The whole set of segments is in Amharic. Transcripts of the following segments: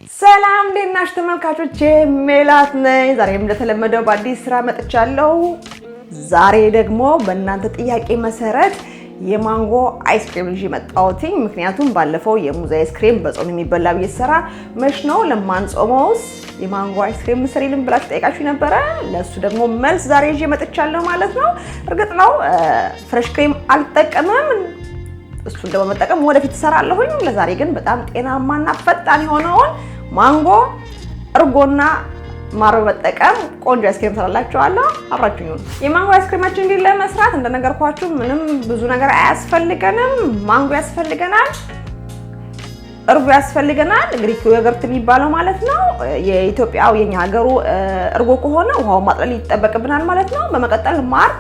ሰላም እንዴት ናችሁ ተመልካቾቼ? ሜላት ነኝ። ዛሬም እንደተለመደው በአዲስ ስራ መጥቻለሁ። ዛሬ ደግሞ በእናንተ ጥያቄ መሰረት የማንጎ አይስክሬም ይዤ መጣሁት። ምክንያቱም ባለፈው የሙዝ አይስክሬም በጾም የሚበላ በየሰራ መች ነው ለማንጾመውስ የማንጎ አይስክሬም መስሪልን ብላችሁ ጠይቃችሁ ነበር። ለሱ ደግሞ መልስ ዛሬ ይዤ መጥቻለሁ ማለት ነው። እርግጥ ነው ፍሬሽ ክሬም አልጠቀምም። እሱን ደግሞ መጠቀም ወደፊት እሰራለሁኝ። ለዛሬ ግን በጣም ጤናማና ፈጣን የሆነውን ማንጎ እርጎና ማር በመጠቀም ቆንጆ አይስክሬም ሰራላችኋለሁ። አብራችሁኝ ሁኑ። የማንጎ አይስክሬማችን እንግዲህ ለመስራት እንደነገርኳችሁ ምንም ብዙ ነገር አያስፈልገንም። ማንጎ ያስፈልገናል፣ እርጎ ያስፈልገናል። ግሪክ ዮገርት የሚባለው ማለት ነው። የኢትዮጵያው የኛ ሀገሩ እርጎ ከሆነ ውሃው ማጥለል ይጠበቅብናል ማለት ነው። በመቀጠል ማር፣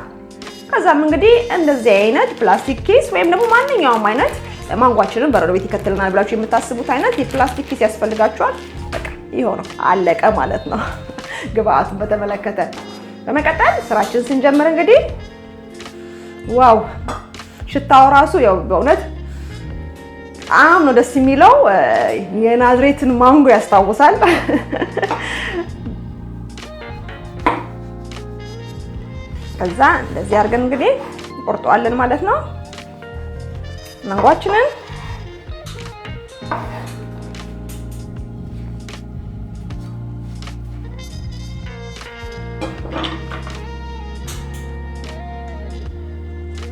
ከዛም እንግዲህ እንደዚህ አይነት ፕላስቲክ ኪስ ወይም ደግሞ ማንኛውም አይነት ማንጓችንን በረዶ ቤት ይከተልናል ብላችሁ የምታስቡት አይነት የፕላስቲክ ኪስ ያስፈልጋችኋል። በቃ ይሄው ነው አለቀ ማለት ነው ግብአቱን በተመለከተ። በመቀጠል ስራችን ስንጀምር እንግዲህ ዋው ሽታው ራሱ ያው በእውነት በጣም ነው ደስ የሚለው። የናዝሬትን ማንጎ ያስታውሳል። ከዛ እንደዚህ አድርገን እንግዲህ ቆርጠዋለን ማለት ነው ማንጓችንን።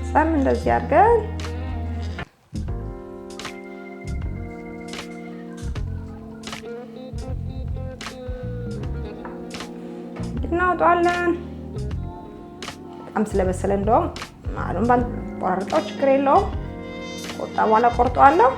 ሰም እንደዚህ አድርገን እናወጣዋለን። በጣም ስለበሰለ እንደውም ማሉን ባንቆራርጠው ችግር የለውም። ቆጣ በኋላ ቆርጠዋለሁ።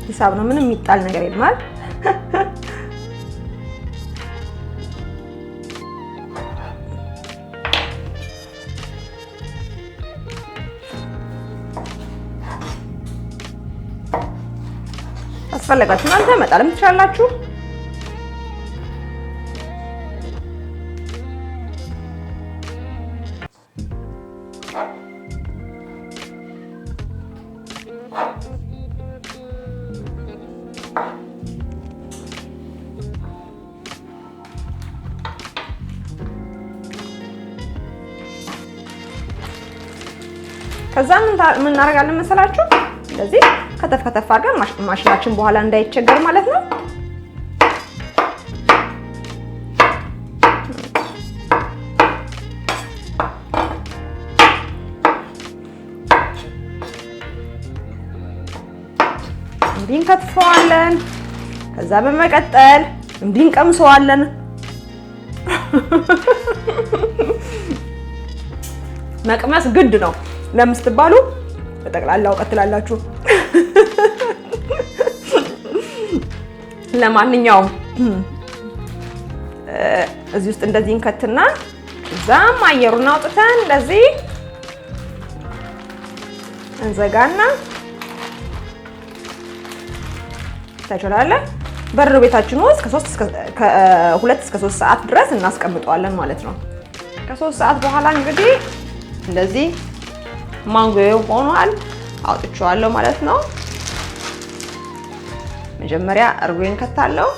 ሂሳብ ነው፣ ምንም የሚጣል ነገር የለም። አስፈለጋችሁ እናንተ መጣልም ትችላላችሁ። ከዛ ምን እናደርጋለን መሰላችሁ? እንደዚህ ከተፍ ከተፍ አድርገን ማሽናችን በኋላ እንዳይቸገር ማለት ነው። እንዲህ እንከትፈዋለን። ከዛ በመቀጠል እንዲህ እንቀምሰዋለን። መቅመስ ግድ ነው ለምስትባሉ በጠቅላላ እውቀት ትላላችሁ። ለማንኛውም እዚህ ውስጥ እንደዚህ እንከትና እዛም አየሩን አውጥተን እንደዚህ እንዘጋና ታችላለ በረዶ ቤታችን ውስጥ ከ2 እስከ 3 ሰዓት ድረስ እናስቀምጠዋለን ማለት ነው። ከ3 ሰዓት በኋላ እንግዲህ እንደዚህ ማንጎ ሆኗል። አውጥቼዋለሁ ማለት ነው። መጀመሪያ እርጎን ከታለው።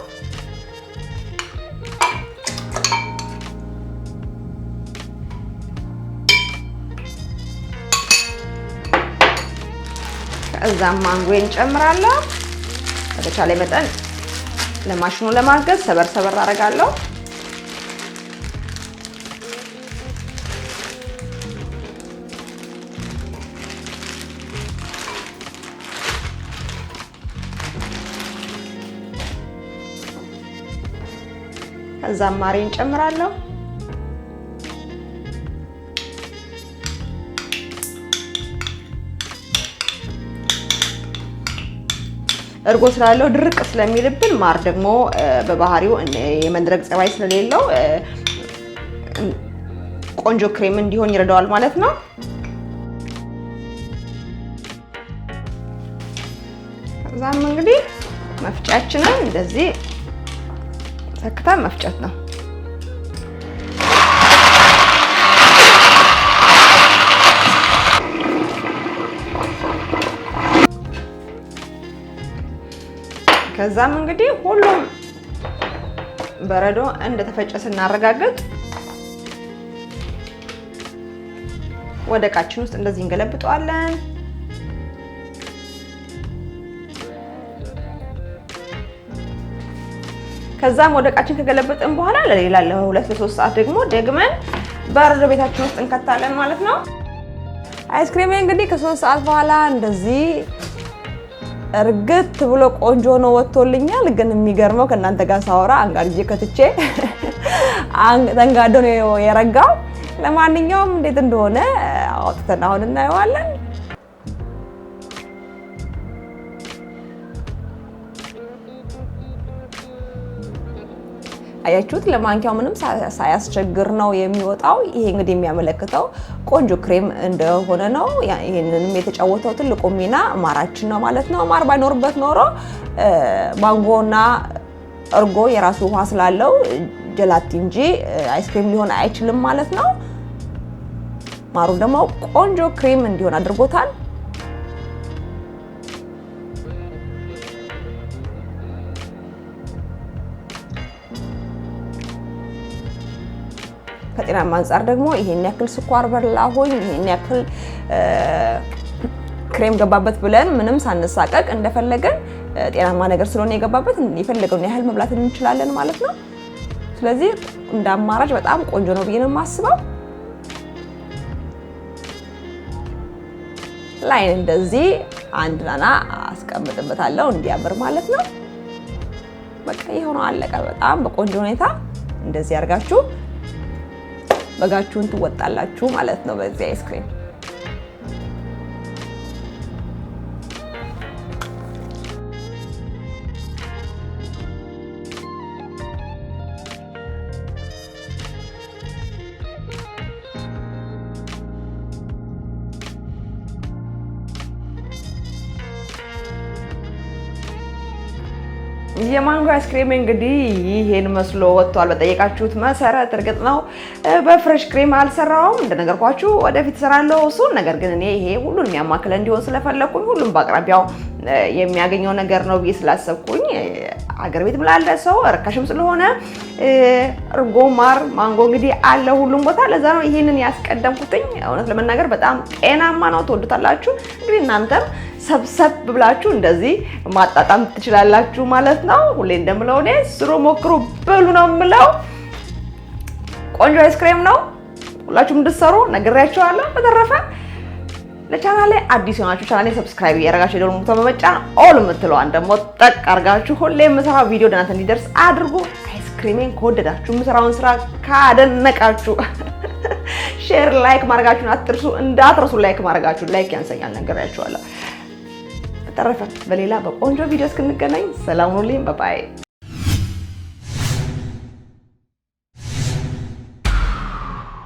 ከዛም ማንጎን ጨምራለሁ። በተቻለ መጠን ለማሽኑ ለማገዝ ሰበር አደርጋለሁ። ከዛም ማሬን ጨምራለሁ። እርጎ ስላለው ድርቅ ስለሚልብን ማር ደግሞ በባህሪው የመድረቅ ጸባይ ስለሌለው ቆንጆ ክሬም እንዲሆን ይረዳዋል ማለት ነው። ከዛም እንግዲህ መፍጫችንን እንደዚህ ሰክተን መፍጨት ነው። ከዛም እንግዲህ ሁሉም በረዶ እንደተፈጨ ስናረጋግጥ ወደ እቃችን ውስጥ እንደዚህ እንገለብጠዋለን። ከዛም ወደ እቃችን ከገለበጥን በኋላ ለሌላ ለ2-3 ሰዓት ደግሞ ደግመን በረዶ ቤታችን ውስጥ እንከታለን ማለት ነው። አይስክሪም እንግዲህ ከ3 ሰዓት በኋላ እንደዚህ እርግጥ ብሎ ቆንጆ ነው ወጥቶልኛል። ግን የሚገርመው ከእናንተ ጋር ሳወራ አንጋርጄ ከትቼ ተንጋዶ ነው የረጋው። ለማንኛውም እንዴት እንደሆነ አውጥተን አሁን እናየዋለን። አያችሁት? ለማንኪያው ምንም ሳያስቸግር ነው የሚወጣው። ይሄ እንግዲህ የሚያመለክተው ቆንጆ ክሬም እንደሆነ ነው። ይሄንንም የተጫወተው ትልቁ ሚና ማራችን ነው ማለት ነው። ማር ባይኖርበት ኖሮ ማንጎና እርጎ የራሱ ውሃ ስላለው ጀላቲ እንጂ አይስክሪም ሊሆን አይችልም ማለት ነው። ማሩ ደግሞ ቆንጆ ክሬም እንዲሆን አድርጎታል። ከጤናማ አንፃር ደግሞ ይሄን ያክል ስኳር በላሁኝ ይሄን ያክል ክሬም ገባበት ብለን ምንም ሳንሳቀቅ እንደፈለገን ጤናማ ነገር ስለሆነ የገባበት የፈለገውን ያህል መብላት እንችላለን ማለት ነው። ስለዚህ እንደ አማራጭ በጣም ቆንጆ ነው ብዬ ነው የማስበው። ላይን እንደዚህ አንድ ናና አስቀምጥበታለሁ እንዲያምር ማለት ነው። በቃ ይሄው ነው አለቀ። በጣም በቆንጆ ሁኔታ እንደዚህ አድርጋችሁ በጋችሁን ትወጣላችሁ ማለት ነው በዚህ አይስክሪም። የማንጎ አይስክሪም እንግዲህ ይሄን መስሎ ወጥቷል በጠየቃችሁት መሰረት። እርግጥ ነው በፍሬሽ ክሬም አልሰራውም እንደነገርኳችሁ፣ ወደፊት እሰራለሁ እሱን። ነገር ግን እኔ ይሄ ሁሉን የሚያማክለ እንዲሆን ስለፈለኩኝ ሁሉም በአቅራቢያው የሚያገኘው ነገር ነው ብዬ ስላሰብኩኝ አገር ቤት ምላለ ሰው ርካሽም ስለሆነ እርጎ፣ ማር፣ ማንጎ እንግዲህ አለ ሁሉም ቦታ። ለዛ ነው ይሄንን ያስቀደምኩትኝ። እውነት ለመናገር በጣም ጤናማ ነው፣ ትወዱታላችሁ። እንግዲህ እናንተም ሰብሰብ ብላችሁ እንደዚህ ማጣጣም ትችላላችሁ ማለት ነው። ሁሌ እንደምለው እኔ ስሩ፣ ሞክሩ፣ ብሉ ነው የምለው። ቆንጆ አይስክሬም ነው፣ ሁላችሁም እንድትሰሩ ነግሬያችኋለሁ። በተረፈ ለቻናሌ አዲስ የሆናችሁ ቻናሌ ሰብስክራይብ እያደረጋችሁ የደወል ምልክቱን በመጫን ኦል የምትለዋን ደግሞ ጠቅ አድርጋችሁ ሁሌ የምሰራው ቪዲዮ ለእናንተ እንዲደርስ አድርጉ። አይስክሬሜን ከወደዳችሁ፣ የምሰራውን ስራ ካደነቃችሁ ሼር፣ ላይክ ማድረጋችሁን አትርሱ። እንዳትረሱ ላይክ ማድረጋችሁ፣ ላይክ ያንሰኛል ነግሬያችኋለሁ። በተረፈ በሌላ በቆንጆ ቪዲዮ እስክንገናኝ ሰላም ሁኑልኝ። ባይ